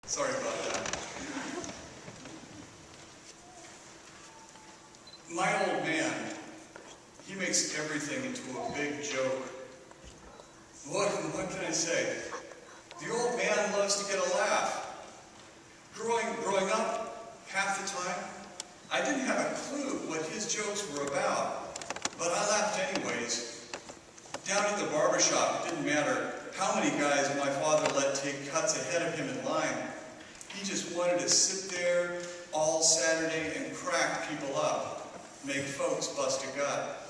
Sorry about that. My old man, he makes everything into a big joke. What can I say? The old man loves to get a laugh. Growing up, half the time, I didn't have a clue what his jokes were about, but I laughed anyways. Down at the barbershop, it didn't matter how many guys my father let take cuts ahead of him in line. He just wanted to sit there all Saturday and crack people up, make folks bust a gut.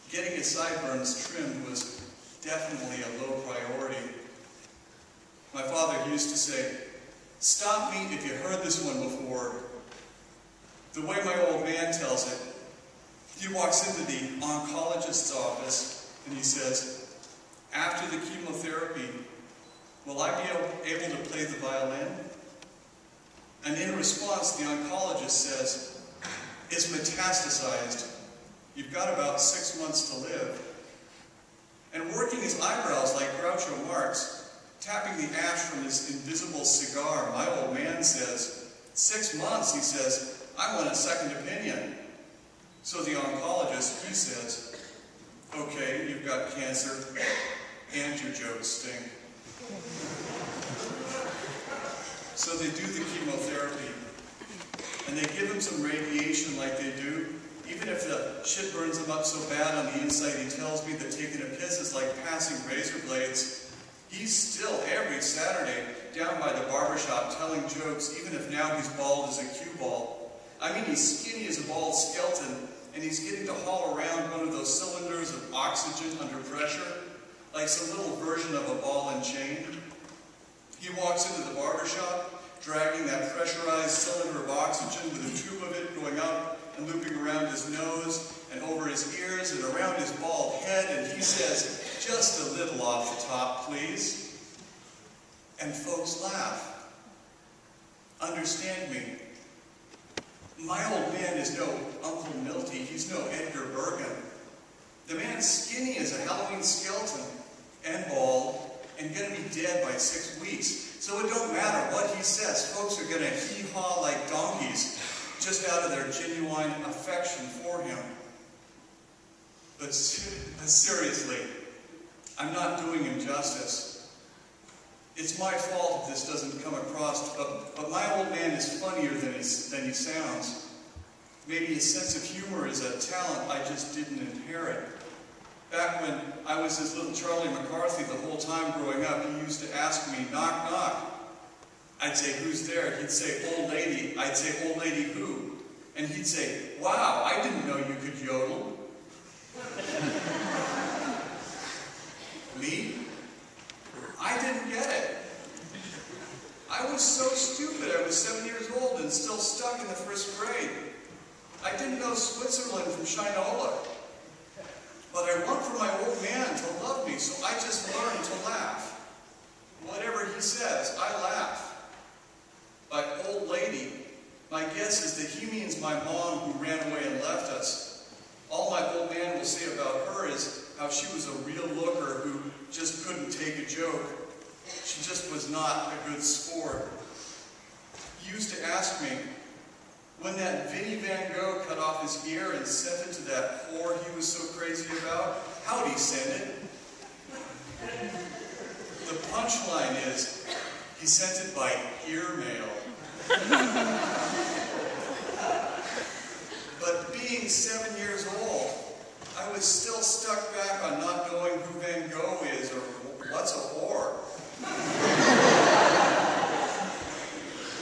Getting his sideburns trimmed was definitely a low priority. My father used to say, "Stop me if you heard this one before." The way my old man tells it, he walks into the oncologist's office and he says, "After the chemotherapy, will I be able to play the violin?" And in response, the oncologist says, "It's metastasized. You've got about 6 months to live." And working his eyebrows like Groucho Marx, tapping the ash from his invisible cigar, my old man says, 6 months, he says, "I want a second opinion." So the oncologist, he says, "Okay, you've got cancer, and your jokes stink." So they do the chemotherapy, and they give him some radiation like they do. Even if the shit burns him up so bad on the inside, he tells me that taking a piss is like passing razor blades. He's still, every Saturday, down by the barbershop telling jokes, even if now he's bald as a cue ball. I mean, he's skinny as a bald skeleton, and he's getting to haul around one of those cylinders of oxygen under pressure, like some little version of a ball and chain. He walks into the barbershop, dragging that pressurized cylinder of oxygen with a tube of it going up and looping around his nose and over his ears and around his bald head, and he says, "Just a little off the top, please." And folks laugh. Understand me. My old man is no Uncle Milty. He's no Edgar Bergen. The man's skinny as a Halloween skeleton and bald and going to be dead by 6 weeks. So it don't matter what he says. Folks are going to hee-haw like donkeys just out of their genuine affection for him. But seriously, I'm not doing him justice. It's my fault if this doesn't come across, but my old man is funnier than he sounds. Maybe his sense of humor is a talent I just didn't inherit. Back when I was his little Charlie McCarthy the whole time growing up, he used to ask me, "Knock, knock." I'd say, "Who's there?" He'd say, "Old lady." I'd say, "Old lady who?" And he'd say, "Wow, I didn't know you could yodel." Me? I didn't get it. I was so stupid. I was 7 years old and still stuck in the first grade. I didn't know Switzerland from Shinola. But I want for my old man to love me, so I just learned to laugh. Whatever he says, I laugh. By old lady, my guess is that he means my mom who ran away and left us. All my old man will say about her is how she was a real looker who just couldn't take a joke. She just was not a good sport. He used to ask me, when that Vinnie Van Gogh cut off his ear and sent it to that whore he was so crazy about, how'd he send it? The punchline is, he sent it by ear mail. But being 7 years old, I was still stuck back on not knowing who Van Gogh is or what's a whore.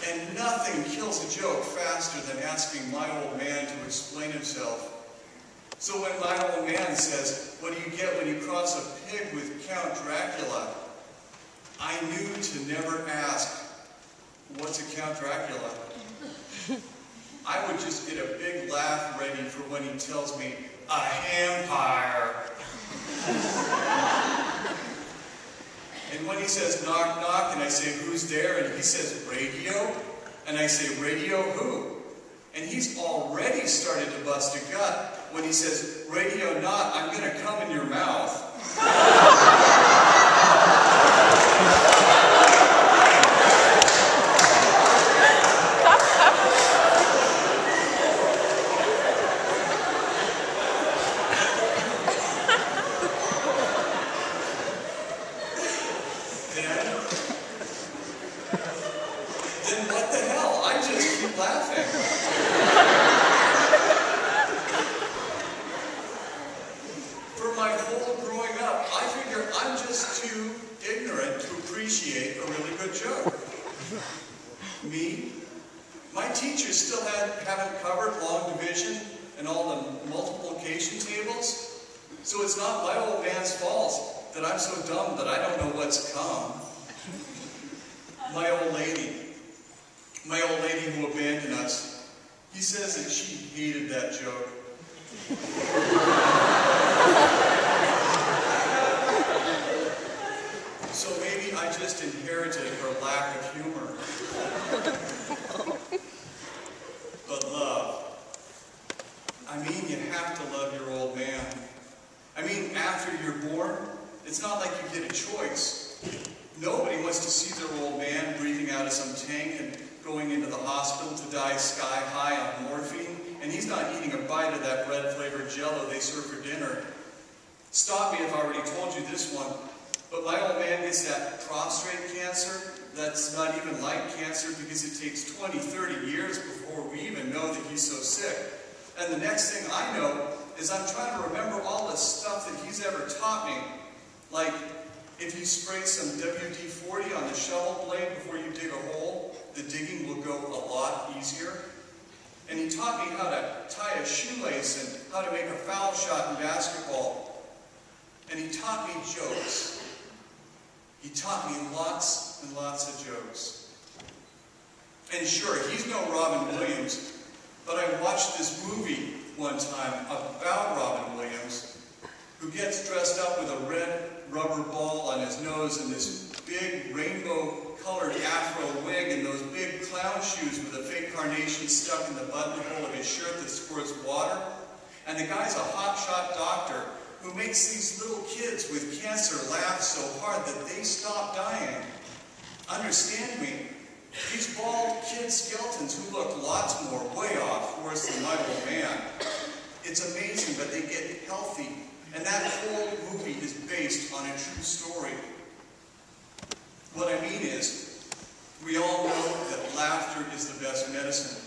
And nothing kills a joke faster than asking my old man to explain himself. So when my old man says, "What do you get when you cross a pig with Count Dracula?" I knew to never ask, "What's a Count Dracula?" I would just get a big laugh ready for when he tells me, "A hampire." And when he says, "Knock, knock," and I say, "Who's there?" and he says, "Radio," and I say, "Radio who?" and he's already started to bust a gut when he says, "Radio not, I'm going to come in your mouth." laughing? For my whole growing up, I figure I'm just too ignorant to appreciate a really good joke. Me? My teachers still haven't covered long division and all the multiplication tables, so it's not my old man's fault that I'm so dumb that I don't know what's come. My old lady who abandoned us, he says that she hated that joke. So maybe I just inherited her lack of humor. But love. I mean, you have to love your old man. I mean, after you're born, it's not like you get a choice. Nobody wants to see their old man breathing out of some tank and going into the hospital to die sky high on morphine, and he's not eating a bite of that red-flavored Jell-O they serve for dinner. Stop me if I already told you this one, but my old man gets that prostate cancer that's not even like cancer because it takes 20, 30 years before we even know that he's so sick. And the next thing I know is I'm trying to remember all the stuff that he's ever taught me. Like, if you spray some WD-40 on the shovel blade before you dig a hole, the digging will go a lot easier. And he taught me how to tie a shoelace and how to make a foul shot in basketball. And he taught me jokes. He taught me lots and lots of jokes. And sure, he's no Robin Williams, but I watched this movie one time about Robin Williams, who gets dressed up with a red rubber ball on his nose and this big rainbow-colored afro wig and those big clown shoes with a fake carnation stuck in the buttonhole of his shirt that squirts water. And the guy's a hotshot doctor who makes these little kids with cancer laugh so hard that they stop dying. Understand me, these bald kid skeletons who look lots more way off worse than my old man. It's amazing, but they get healthy. And that whole movie is based on a true story. What I mean is, we all know that laughter is the best medicine.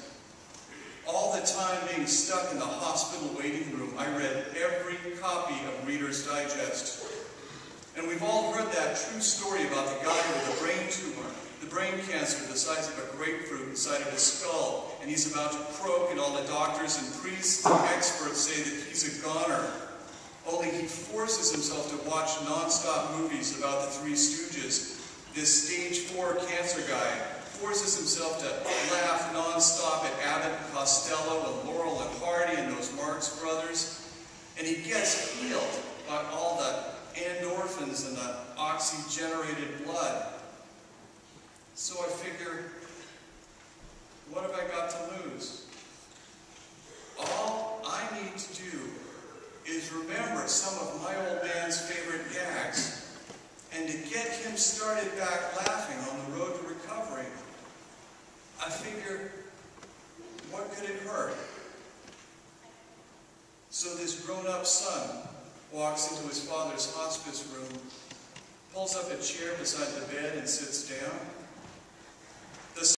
All the time being stuck in the hospital waiting room, I read every copy of Reader's Digest. And we've all heard that true story about the guy with the brain tumor, the brain cancer the size of a grapefruit inside of his skull, and he's about to croak, and all the doctors and priests and experts say that he's a goner. Only he forces himself to watch non-stop movies about the Three Stooges. This stage 4 cancer guy forces himself to laugh non-stop at Abbott and Costello and Laurel and Hardy and those Marx Brothers. And he gets healed by all the endorphins and the oxygenated blood. So I figure, what have I got to lose? All I need to do is remember some of my old man's favorite gags and to get him started back laughing on the road to recovery. I figure, what could it hurt? So this grown-up son walks into his father's hospice room, pulls up a chair beside the bed and sits down.